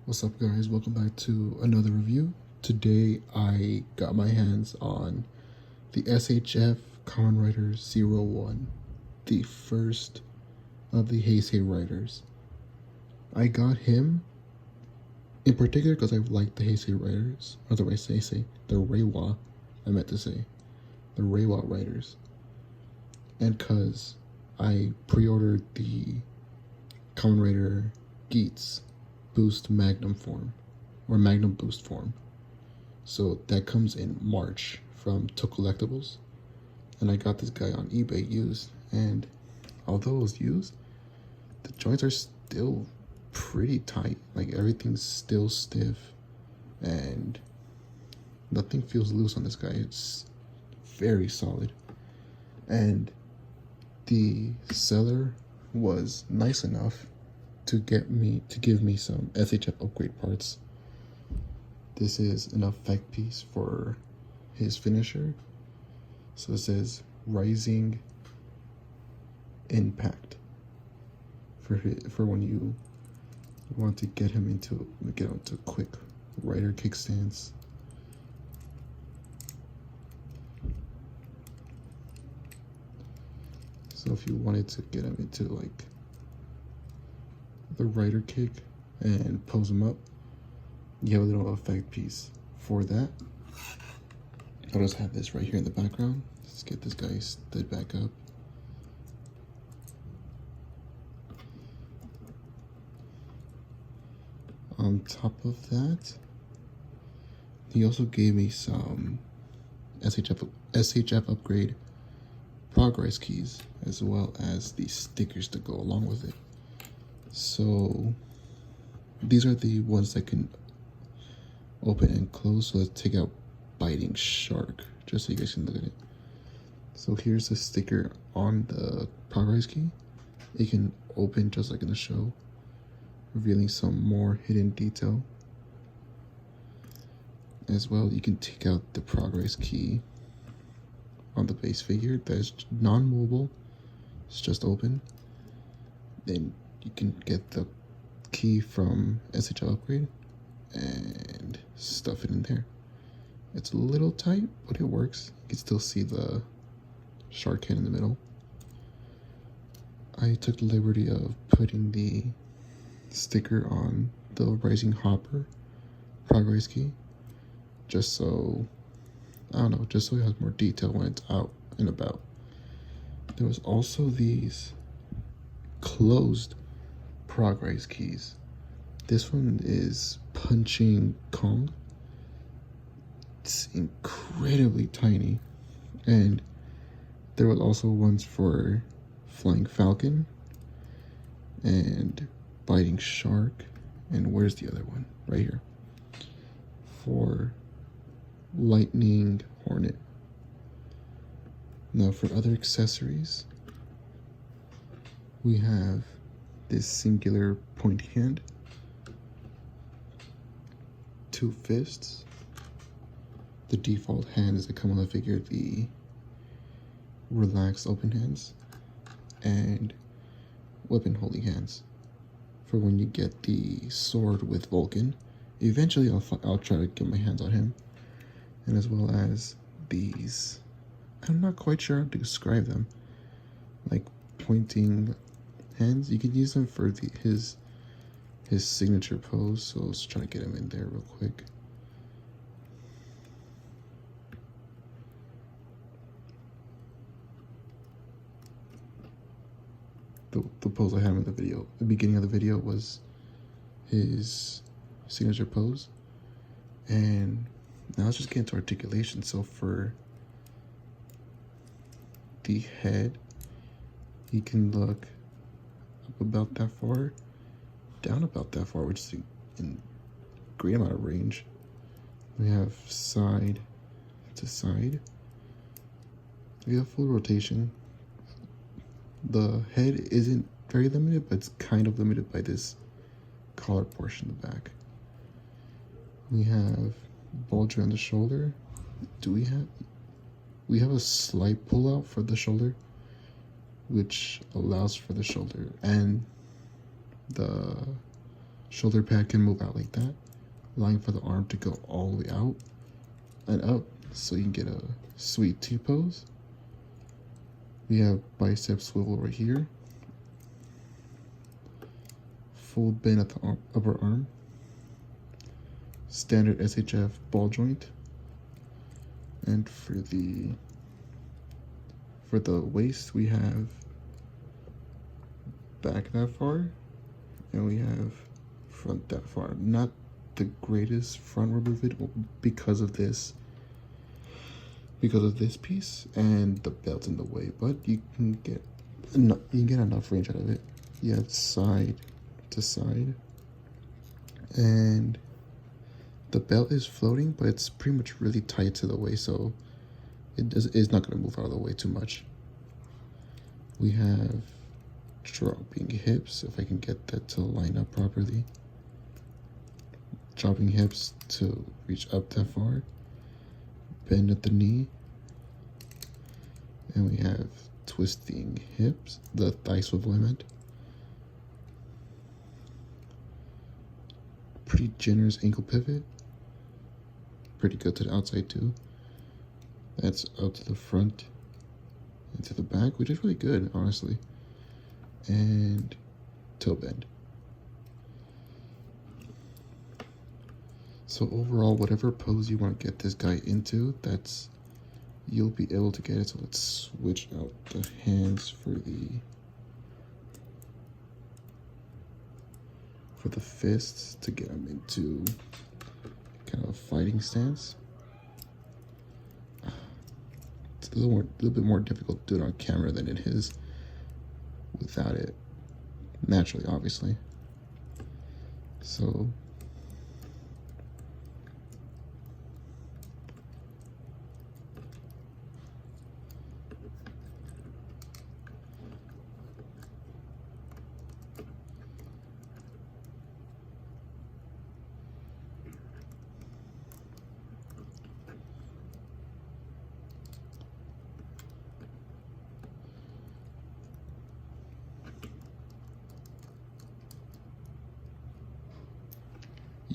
What's up guys, welcome back to another review. Today I got my hands on the S.H.F Kamen Rider 01, the first of the Heisei Riders. I got him in particular because I like the Heisei Riders, otherwise Heisei, the Reiwa, I meant to say, the Reiwa Riders. And because I pre-ordered the Kamen Rider Geats Boost Magnum form, or Magnum Boost form. So that comes in March from To Collectibles. And I got this guy on eBay used, and although it was used, the joints are still pretty tight. Like everything's still stiff and nothing feels loose on this guy. It's very solid. And the seller was nice enough to give me some S.H.F upgrade parts. This is an effect piece for his finisher. So it says Rising Impact for when you want to get him into quick rider kickstands. So if you wanted to get him into like the rider kick and pose him up, you have a little effect piece for that. I'll just have this right here in the background. Let's get this guy stood back up. On top of that, he also gave me some S.H.F upgrade Progrise keys, as well as the stickers to go along with it. So these are the ones that can open and close. So let's take out Biting Shark, just so you guys can look at it. So here's the sticker on the Progrise key. It can open just like in the show, revealing some more hidden detail. As well, you can take out the Progrise key on the base figure that is non-movable. It's just open. Then you can get the key from S.H.F upgrade and stuff it in there. It's a little tight, but it works. You can still see the shark head in the middle. I took the liberty of putting the sticker on the Rising Hopper Progrise key, just so, I don't know, just so it has more detail when it's out and about. There was also these closed Progrise keys. This one is Punching Kong. It's incredibly tiny. And there was also ones for Flying Falcon and Biting Shark. And where's the other one? Right here. For Lightning Hornet. Now for other accessories, we have this singular pointy hand, 2 fists, the default hands that come on the figure, the relaxed open hands, and weapon holding hands for when you get the sword with Vulcan. Eventually I'll try to get my hands on him. And as well as these, I'm not quite sure how to describe them, like pointing hands. You can use them for his signature pose. So let's try to get him in there real quick. The pose I had him in the video, the beginning of the video, was his signature pose. And now let's just get into articulation. So for the head, you can look up about that far, down about that far, which is in great amount of range. We have side to side. We have full rotation. The head isn't very limited, but it's kind of limited by this collar portion in the back. We have bulge around the shoulder. We have a slight pull out for the shoulder, which allows for the shoulder and the shoulder pad can move out like that, allowing for the arm to go all the way out and up so you can get a sweet T-pose. We have bicep swivel right here, full bend at the upper arm, standard S.H.F ball joint, and for the waist we have back that far and we have front that far. Not the greatest front removable because of this piece and the belt in the way, but you can get enough range out of it. You have side to side, and the belt is floating, but it's pretty much really tight to the waist, so it's not going to move out of the way too much. We have dropping hips, if I can get that to line up properly. Dropping hips to reach up that far. Bend at the knee. And we have twisting hips, the thigh swivel I meant. Pretty generous ankle pivot. Pretty good to the outside too. That's up to the front and to the back, which is really good, honestly. And toe bend. So overall, whatever pose you want to get this guy into, you'll be able to get it. So let's switch out the hands for the fists to get him into kind of a fighting stance. It's a little bit more difficult to do it on camera than it is without it, naturally, obviously. So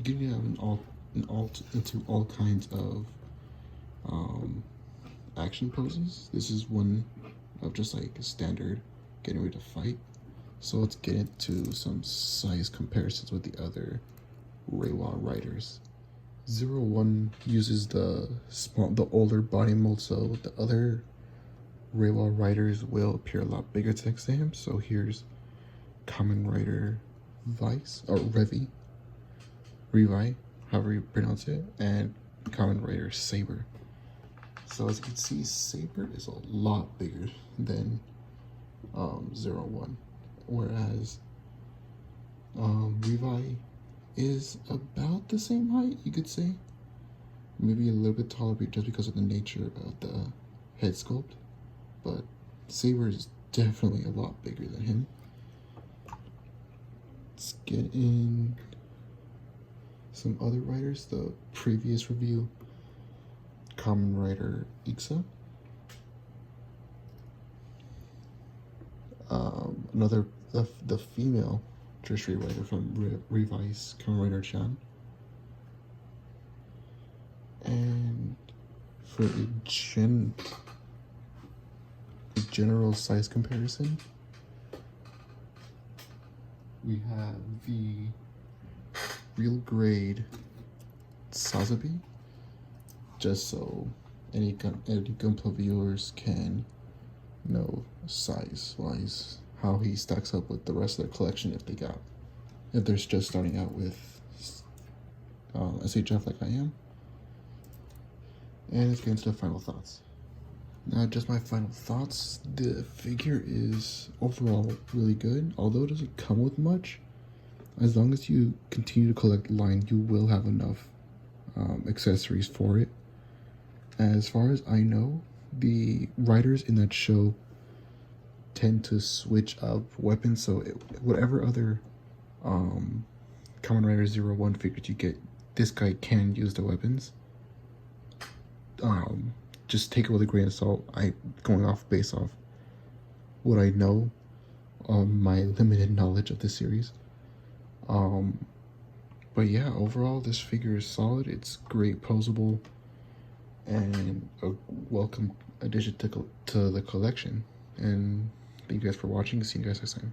you can have into all kinds of action poses. This is one of just like a standard getting ready to fight. So let's get into some size comparisons with the other Reiwa riders. 01 uses the older body mold, so the other Reiwa riders will appear a lot bigger next to him. So here's Kamen Rider Vice, or Revi, however you pronounce it, and Kamen Rider Saber. So as you can see, Saber is a lot bigger than 01, whereas Revi is about the same height, you could say. Maybe a little bit taller just because of the nature of the head sculpt, but Saber is definitely a lot bigger than him. Let's get in some other riders. The previous review, Kamen Rider Ixa. The female tertiary rider from Revi's Kamen Rider Chan. And for a general size comparison, we have the real grade Sazabi, just so any Gunpla viewers can know size-wise how he stacks up with the rest of their collection if they're just starting out with S.H.F like I am. And let's get into the final thoughts. Now, just my final thoughts. The figure is overall really good, although it doesn't come with much. As long as you continue to collect line, you will have enough accessories for it. As far as I know, the riders in that show tend to switch up weapons, so whatever other Kamen Rider 01 figures you get, this guy can use the weapons. Just take it with a grain of salt. Based off what I know, my limited knowledge of the series. But yeah, overall, this figure is solid. It's great posable and a welcome addition to the collection. And thank you guys for watching. See you guys next time.